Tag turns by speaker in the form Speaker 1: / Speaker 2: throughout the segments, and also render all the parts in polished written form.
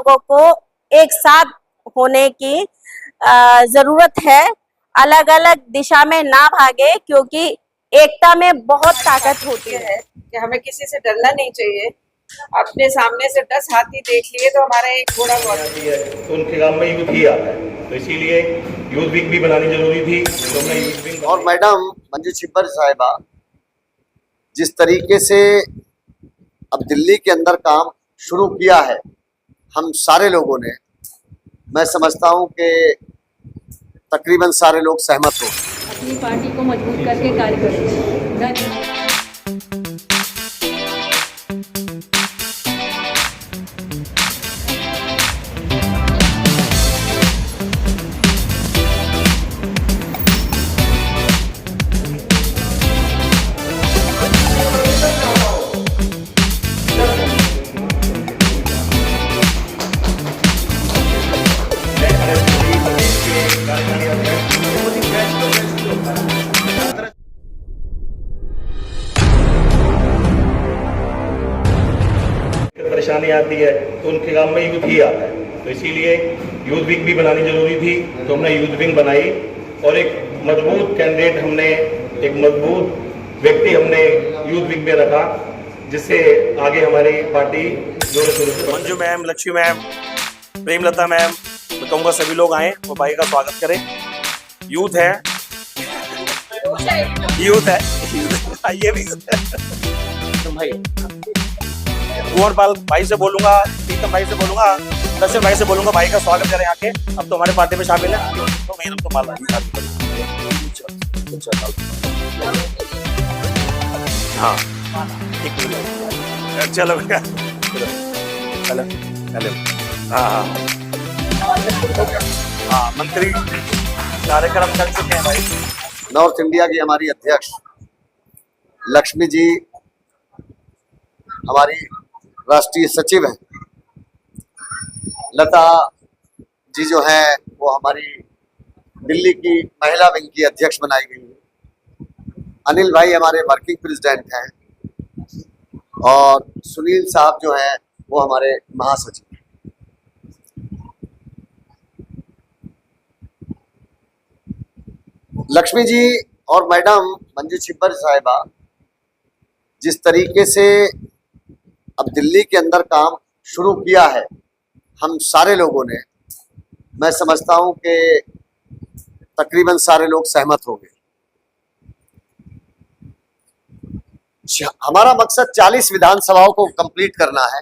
Speaker 1: लोगों को एक साथ होने की जरूरत है। अलग अलग दिशा में ना भागे, क्योंकि एकता में बहुत ताकत होती है
Speaker 2: कि हमें किसी से डरना नहीं चाहिए। अपने सामने से 10 हाथी देख लिए तो हमारा एक घोड़ा बहुत
Speaker 3: है, तो उनके काम में यूथ ही आता है, तो इसीलिए यूथ वीक भी बनानी जरूरी थी, तो हमने यूथ वीक।
Speaker 4: और मैडम मंजू छिब्बर साहिबा जिस तरीके से अब दिल्ली के अंदर काम शुरू किया है, हम सारे लोगों ने, मैं समझता हूं कि तकरीबन सारे लोग सहमत हो।
Speaker 5: अपनी पार्टी को मजबूत करके कार्य करें। धन्यवाद।
Speaker 3: परेशानी आती है तो उनके काम में यूथ ही आता है, तो इसीलिए यूथ विंग भी बनानी जरूरी थी, तो हमने यूथ विंग बनाई और एक मजबूत कैंडिडेट हमने, एक मजबूत व्यक्ति हमने यूथ विंग में रखा, जिससे आगे हमारी पार्टी जोरों शोरों से।
Speaker 6: Manju ma'am, Lakshmi ma'am, Premlata ma'am, मैं कहूँगा सभी लोग आए और भाई का स्वागत करें। यूथ है, यूथ है, ये भी यूथ है। तो भाई कुंवर पाल भाई से बोलूंगा, प्रीतम भाई से बोलूंगा, दर्शन भाई से बोलूंगा, भाई का स्वागत करें आके। अब तो हमारे पार्टी में शामिल है, तो मैं तो माला हाँ चलो हेलो हेलो हाँ हाँ मंत्री कार्यक्रम कर चुके हैं भाई।
Speaker 4: नॉर्थ इंडिया की हमारी अध्यक्ष लक्ष्मी जी हमारी राष्ट्रीय सचिव हैं, लता जी जो हैं वो हमारी दिल्ली की महिला विंग की अध्यक्ष बनाई गई है, अनिल भाई हमारे वर्किंग प्रेसिडेंट हैं और सुनील साहब जो हैं वो हमारे महासचिव हैं। लक्ष्मी जी और मैडम मंजू छिब्बर साहिबा जिस तरीके से अब दिल्ली के अंदर काम शुरू किया है, हम सारे लोगों ने, मैं समझता हूं कि तकरीबन सारे लोग सहमत होंगे। हमारा मकसद 40 विधानसभाओं को कंप्लीट करना है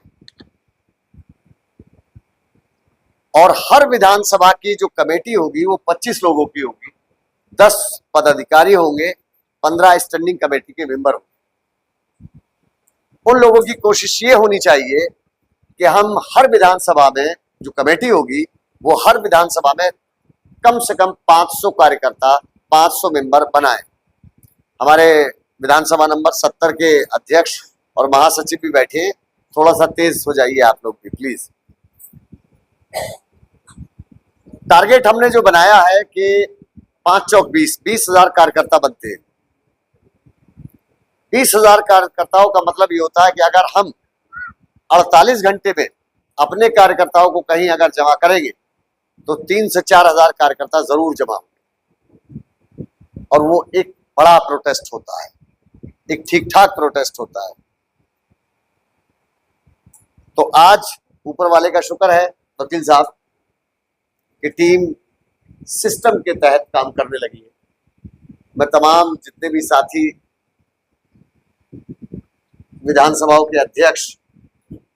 Speaker 4: और हर विधानसभा की जो कमेटी होगी वो 25 लोगों की होगी, 10 पदाधिकारी होंगे, 15 स्टैंडिंग कमेटी के मेंबर होंगे। उन लोगों की कोशिश ये होनी चाहिए कि हम हर विधानसभा में जो कमेटी होगी वो हर विधानसभा में कम से कम 500 कार्यकर्ता, 500 मेंबर बनाएं। हमारे विधानसभा नंबर 70 के अध्यक्ष और महासचिव भी बैठे हैं, थोड़ा सा तेज हो जाइए आप लोग भी प्लीज। टारगेट हमने जो बनाया है कि 5 चौक 20,000 कार्यकर्ता बनते हैं। 20,000 कार्यकर्ताओं का मतलब ये होता है कि अगर हम 48 घंटे में अपने कार्यकर्ताओं को कहीं अगर जमा करेंगे तो 3 से 4,000 कार्यकर्ता जरूर जमा होंगे और वो एक बड़ा प्रोटेस्ट होता है, एक ठीक ठाक प्रोटेस्ट होता है। तो आज ऊपर वाले का शुक्र है वकील साहब की टीम सिस्टम के तहत काम करने लगी है। मैं तमाम जितने भी साथी विधानसभाओं के अध्यक्ष,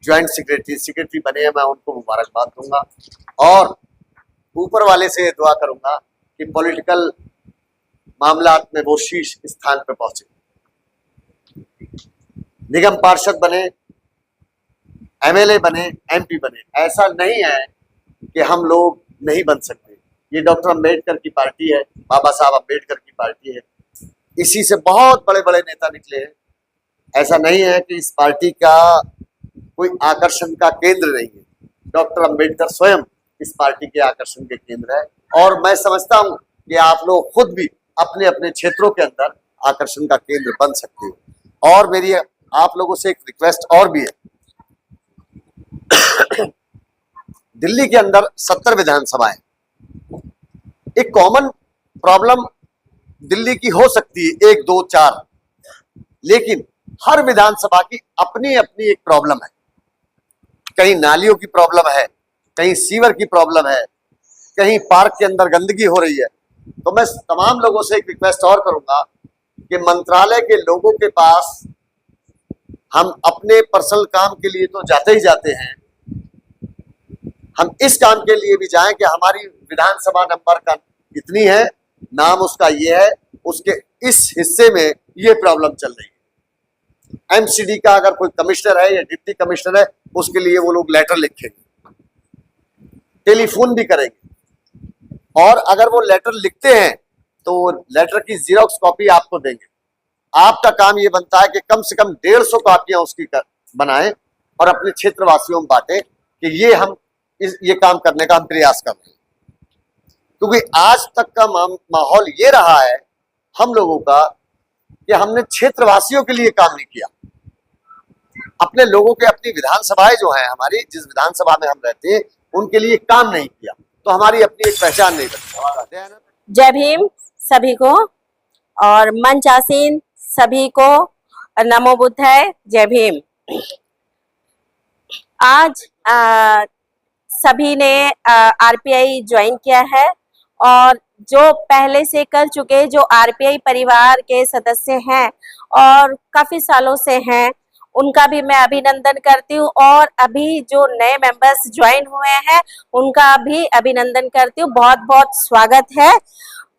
Speaker 4: ज्वाइंट सेक्रेटरी बने हैं, मैं उनको मुबारकबाद दूंगा और ऊपर वाले से दुआ करूंगा कि पॉलिटिकल मामलात में वो शीर्ष स्थान पर पहुंचे। निगम पार्षद बने, एमएलए बने, एमपी बने, ऐसा नहीं है कि हम लोग नहीं बन सकते। ये डॉक्टर अंबेडकर की पार्टी है, बाबा साहब अंबेडकर की पार्टी है, इसी से बहुत बड़े बड़े नेता निकले हैं। ऐसा नहीं है कि इस पार्टी का कोई आकर्षण का केंद्र नहीं है, डॉक्टर अंबेडकर स्वयं इस पार्टी के आकर्षण के केंद्र है और मैं समझता हूं कि आप लोग खुद भी अपने अपने क्षेत्रों के अंदर आकर्षण का केंद्र बन सकते हो। और मेरी आप लोगों से एक रिक्वेस्ट और भी है दिल्ली के अंदर 70 विधानसभा है। एक कॉमन प्रॉब्लम दिल्ली की हो सकती है 1, 2, 4, लेकिन हर विधानसभा की अपनी अपनी एक प्रॉब्लम है। कहीं नालियों की प्रॉब्लम है, कहीं सीवर की प्रॉब्लम है, कहीं पार्क के अंदर गंदगी हो रही है। तो मैं तमाम लोगों से एक रिक्वेस्ट और करूंगा कि मंत्रालय के लोगों के पास हम अपने पर्सनल काम के लिए तो जाते ही जाते हैं, हम इस काम के लिए भी जाएं कि हमारी विधानसभा नंबर का इतनी है, नाम उसका ये है, उसके इस हिस्से में ये प्रॉब्लम चल रही है। एमसीडी का अगर कोई कमिश्नर है या डिप्टी कमिश्नर है, उसके लिए वो लोग लेटर लिखेंगे, टेलीफोन भी करेंगे, और अगर वो लेटर लिखते हैं तो लेटर की जीरोक्स कॉपी आपको देंगे। आपका काम ये बनता है कि कम से कम 150 कॉपियां उसकी बनाएं और अपने क्षेत्रवासियों में बांटें कि ये काम करने का हम प्रयास कर रहे हैं। क्योंकि आज तक का माहौल ये रहा है हम लोगों का कि हमने क्षेत्रवासियों के लिए काम नहीं किया, अपने लोगों के, अपनी विधानसभाएं जो हैं हमारी, जिस विधानसभा में हम रहते हैं, उनके लिए काम नहीं किया, तो हमारी अपनी एक पहचान नहीं बनी।
Speaker 1: जय भीम सभी को, और मंच आसीन सभी को नमो बुद्धाय, जय भीम। आज सभी ने आरपीआई ज्वाइन किया है, और जो पहले से कर चुके, जो आरपीआई परिवार के सदस्य हैं और काफी सालों से हैं, उनका भी मैं अभिनंदन करती हूँ, और अभी जो नए मेंबर्स ज्वाइन हुए हैं उनका भी अभिनंदन करती हूँ। बहुत बहुत स्वागत है।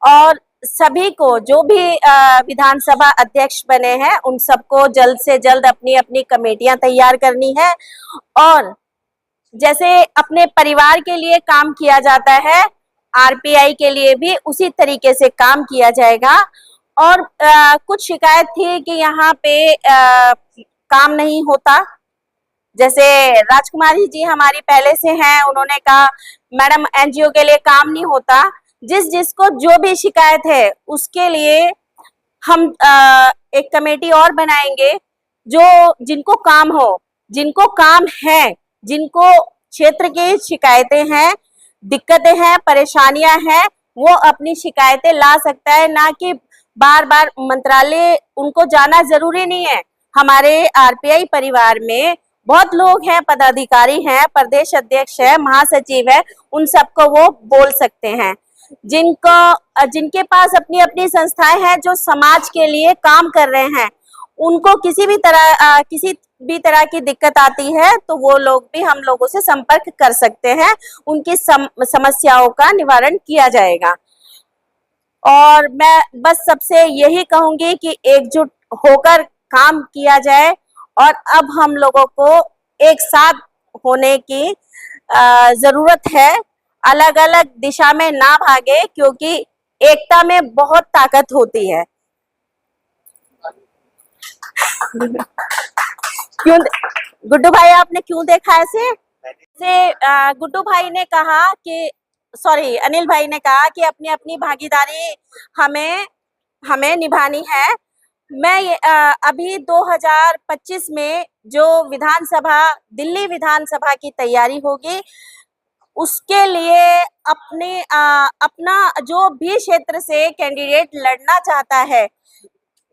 Speaker 1: और सभी को, जो भी विधानसभा अध्यक्ष बने हैं, उन सबको जल्द से जल्द अपनी अपनी कमेटियां तैयार करनी है, और जैसे अपने परिवार के लिए काम किया जाता है, आरपीआई के लिए भी उसी तरीके से काम किया जाएगा। और कुछ शिकायत थी कि यहाँ पे काम नहीं होता, जैसे राजकुमारी जी हमारी पहले से हैं, उन्होंने कहा मैडम एनजीओ के लिए काम नहीं होता। जिसको जो भी शिकायत है उसके लिए हम एक कमेटी और बनाएंगे, जिनको काम हो, जिनको काम है, जिनको क्षेत्र की शिकायतें हैं, दिक्कतें हैं, परेशानियां हैं, वो अपनी शिकायतें ला सकता है, ना कि बार बार मंत्रालय उनको जाना जरूरी नहीं है। हमारे आरपीआई परिवार में बहुत लोग हैं, पदाधिकारी हैं, प्रदेश अध्यक्ष है, महासचिव है, उन सबको वो बोल सकते हैं। जिनके पास अपनी अपनी संस्थाएं हैं, जो समाज के लिए काम कर रहे हैं, उनको किसी भी तरह की दिक्कत आती है तो वो लोग भी हम लोगों से संपर्क कर सकते हैं, उनकी समस्याओं का निवारण किया जाएगा। और मैं बस सबसे यही कहूंगी कि एकजुट होकर काम किया जाए, और अब हम लोगों को एक साथ होने की जरूरत है। अलग अलग दिशा में ना भागे, क्योंकि एकता में बहुत ताकत होती है। क्यों गुड्डू भाई, आपने क्यों देखा ऐसे? गुड्डू भाई ने कहा कि, सॉरी, अनिल भाई ने कहा कि अपनी अपनी भागीदारी हमें निभानी है। मैं अभी 2025 में जो दिल्ली विधानसभा की तैयारी होगी, उसके लिए अपना जो भी क्षेत्र से कैंडिडेट लड़ना चाहता है,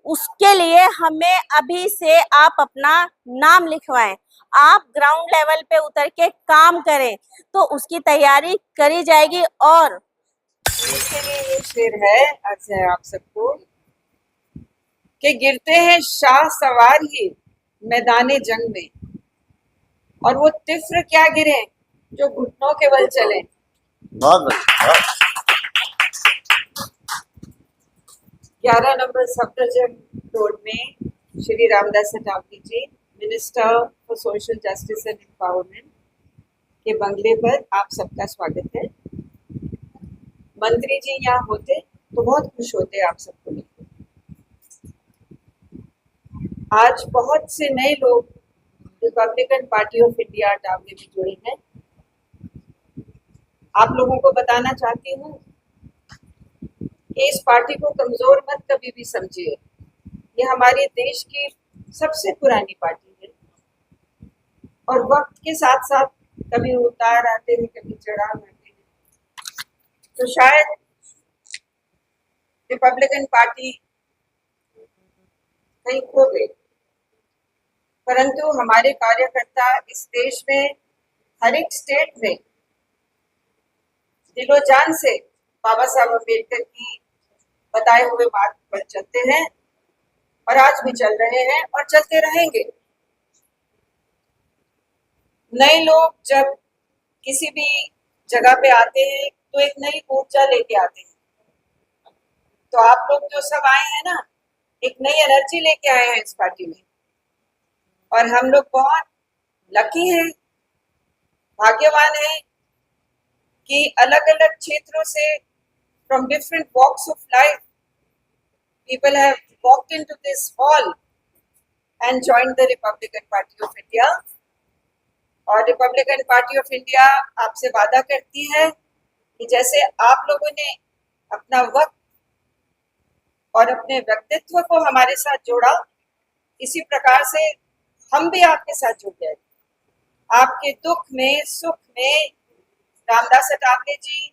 Speaker 1: उसके लिए हमें अभी से आप अपना नाम लिखवाएं, आप ग्राउंड लेवल पे उतर के काम करें, तो उसकी तैयारी करी जाएगी। और
Speaker 2: इसके लिए ये शेर है अर्ज है आप सबको कि गिरते हैं शाह सवार ही मैदाने जंग में, और वो तिफ्र क्या गिरे जो घुटनों के बल चले।
Speaker 4: बहुत बढ़िया।
Speaker 2: 11 नंबर सफदरजंग रोड में Shri Ramdas Athawale ji, minister for social justice and empowerment के बंगले पर आप सबका स्वागत है। मंत्री जी यहाँ होते तो बहुत खुश होते आप सबको लेकर। आज बहुत से नए लोग Republican party of India Athawale में जुड़े हैं। आप लोगों को बताना चाहती हूँ कि इस पार्टी को कमजोर मत कभी भी समझिए। ये हमारे देश की सबसे पुरानी पार्टी है, और वक्त के साथ साथ कभी उतार आते हैं, कभी चढ़ाव आते हैं। तो शायद रिपब्लिकन पार्टी कहीं खो गई, परंतु हमारे कार्यकर्ता इस देश में हर एक स्टेट में दिलो जान से बाबा साहब अम्बेडकर की बताए हुए मार्ग पर चलते हैं और आज भी चल रहे हैं और चलते रहेंगे। नए लोग जब किसी भी जगह पे आते हैं तो एक नई ऊर्जा लेके आते हैं। तो आप लोग जो सब आए हैं ना, एक नई एनर्जी लेके आए हैं इस पार्टी में, और हम लोग बहुत लकी हैं, भाग्यवान हैं कि अलग अलग क्षेत्रों से from different walks of life people have walked into this hall and joined the Republican Party of India। और रिपब्लिकन पार्टी ऑफ इंडिया आपसे वादा करती है कि जैसे आप लोगों ने अपना वक्त और अपने व्यक्तित्व को हमारे साथ जोड़ा, इसी प्रकार से हम भी आपके साथ जुड़ गए। आपके दुख में, सुख में रामदास अठावले जी,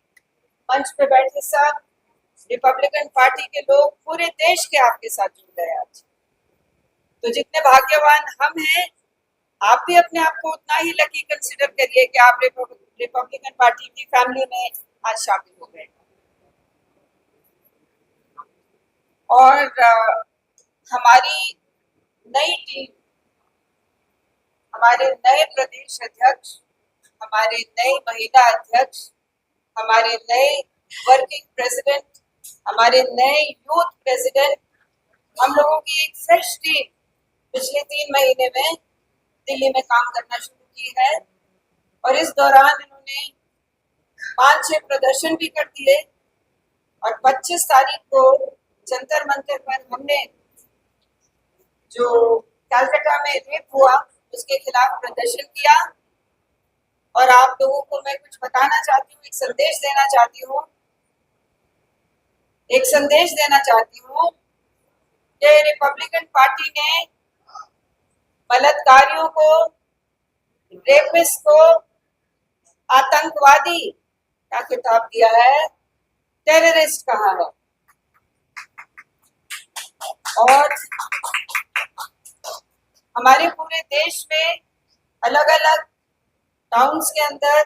Speaker 2: मंच पे बैठे सब रिपब्लिकन पार्टी के लोग, पूरे देश के आपके साथ जुड़ गए आज। तो जितने भाग्यवान हम हैं, आप भी अपने आप को उतना ही लकी कंसिडर करिए कि आप रिपब्लिकन पार्टी की फैमिली में आज शामिल हो गए। और हमारी नई टीम, हमारे नए प्रदेश अध्यक्ष, हमारे नए महिला अध्यक्ष, हमारे नए वर्किंग प्रेसिडेंट, हमारे नए यूथ प्रेसिडेंट, हम लोगों की एक फ्रेश टीम पिछले 3 महीने में दिल्ली में काम करना शुरू की है। और इस दौरान इन्होंने 5-6 प्रदर्शन भी कर दिए और 25 तारीख को जंतर मंतर पर हमने जो कलकत्ता में रेप हुआ उसके खिलाफ प्रदर्शन किया। और आप लोगों को मैं कुछ बताना चाहती हूँ, एक संदेश देना चाहती हूँ कि रिपब्लिकन पार्टी ने बलात्कारियों को, रेपिस्ट को आतंकवादी का खिताब दिया है, टेररिस्ट कहा है। और हमारे पूरे देश में अलग अलग टाउन्स के अंदर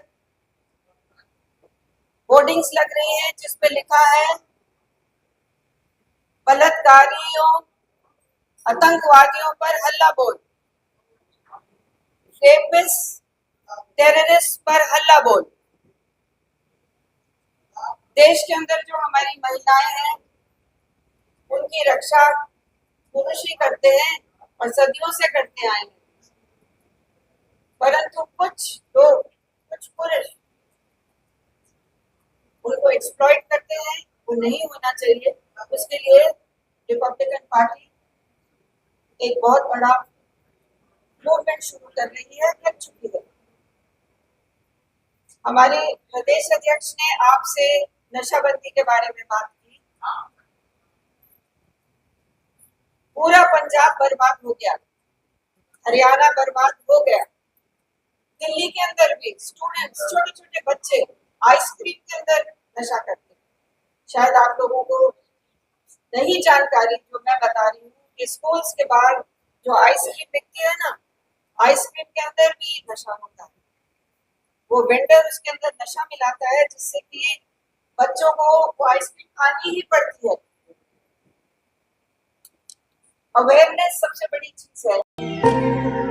Speaker 2: होर्डिंग्स लग रही हैं जिसपे लिखा है बलात्कारियों, आतंकवादियों पर हल्ला बोल, रेपिस्ट, टेररिस्ट पर हल्ला बोल। देश के अंदर जो हमारी महिलाएं हैं उनकी रक्षा पुरुष ही करते हैं और सदियों से करते आए हैं, परंतु कुछ लोग, कुछ पुरुष उनको एक्सप्लॉइट करते हैं। वो नहीं होना चाहिए। उसके लिए रिपब्लिकन पार्टी एक बहुत बड़ा मूवमेंट शुरू कर रही है, कर चुकी है। हमारे प्रदेश अध्यक्ष ने आपसे नशाबंदी के बारे में बात की। पूरा पंजाब बर्बाद हो गया, हरियाणा बर्बाद हो गया, दिल्ली के अंदर भी स्टूडेंट्स, छोटे छोटे बच्चे आइसक्रीम के अंदर नशा करते हैं। शायद आप लोगों को नहीं जानकारी जो मैं बता रही हूँ कि स्कूल्स के बाहर जो आइसक्रीम बिकती है ना, आइसक्रीम के अंदर भी नशा होता है। वो वेंडर उसके अंदर नशा मिलाता है जिससे कि बच्चों को वो आइसक्रीम खानी ही पड़ती है। अवेयरनेस सबसे बड़ी चीज है।